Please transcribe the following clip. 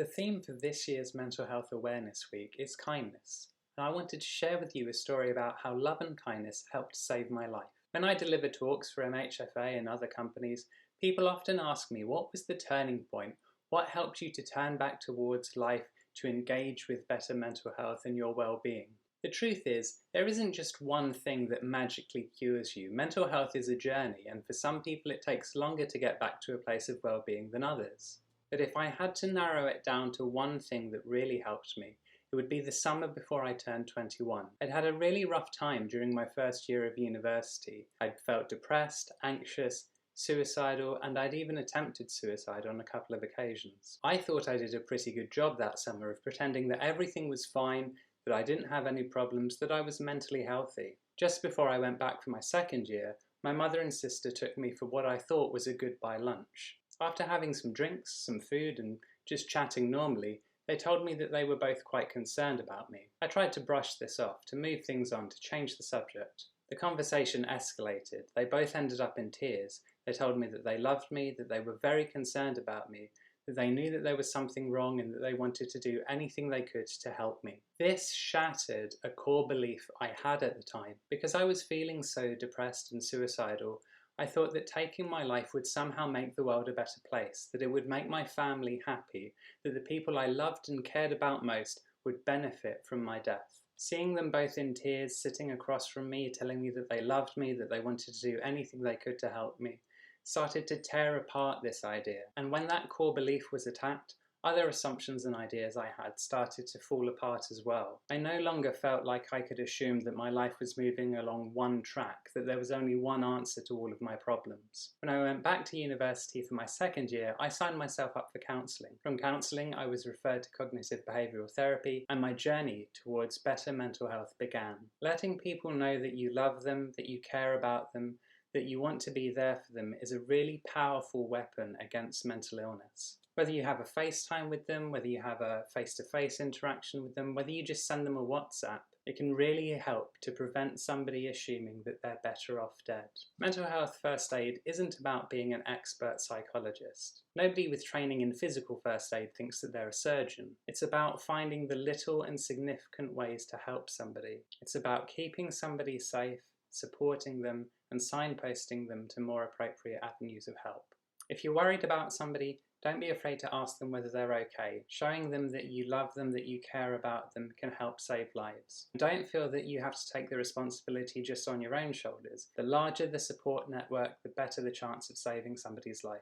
The theme for this year's Mental Health Awareness Week is kindness, and I wanted to share with you a story about how love and kindness helped save my life. When I deliver talks for MHFA and other companies, people often ask me what was the turning point, what helped you to turn back towards life to engage with better mental health and your well-being. The truth is, there isn't just one thing that magically cures you. Mental health is a journey, and for some people it takes longer to get back to a place of well-being than others. But if I had to narrow it down to one thing that really helped me, it would be the summer before I turned 21. I'd had a really rough time during my first year of university. I'd felt depressed, anxious, suicidal, and I'd even attempted suicide on a couple of occasions. I thought I did a pretty good job that summer of pretending that everything was fine, that I didn't have any problems, that I was mentally healthy. Just before I went back for my second year, my mother and sister took me for what I thought was a goodbye lunch. After having some drinks, some food, and just chatting normally, they told me that they were both quite concerned about me. I tried to brush this off, to move things on, to change the subject. The conversation escalated. They both ended up in tears. They told me that they loved me, that they were very concerned about me, that they knew that there was something wrong and that they wanted to do anything they could to help me. This shattered a core belief I had at the time. Because I was feeling so depressed and suicidal, I thought that taking my life would somehow make the world a better place, that it would make my family happy, that the people I loved and cared about most would benefit from my death. Seeing them both in tears, sitting across from me, telling me that they loved me, that they wanted to do anything they could to help me, started to tear apart this idea. And when that core belief was attacked, other assumptions and ideas I had started to fall apart as well. I no longer felt like I could assume that my life was moving along one track, that there was only one answer to all of my problems. When I went back to university for my second year, I signed myself up for counselling. From counselling, I was referred to cognitive behavioural therapy, and my journey towards better mental health began. Letting people know that you love them, that you care about them, that you want to be there for them is a really powerful weapon against mental illness. Whether you have a FaceTime with them, whether you have a face-to-face interaction with them, whether you just send them a WhatsApp, it can really help to prevent somebody assuming that they're better off dead. Mental health first aid isn't about being an expert psychologist. Nobody with training in physical first aid thinks that they're a surgeon. It's about finding the little and significant ways to help somebody. It's about keeping somebody safe, supporting them, and signposting them to more appropriate avenues of help. If you're worried about somebody, don't be afraid to ask them whether they're okay. Showing them that you love them, that you care about them, can help save lives. Don't feel that you have to take the responsibility just on your own shoulders. The larger the support network, the better the chance of saving somebody's life.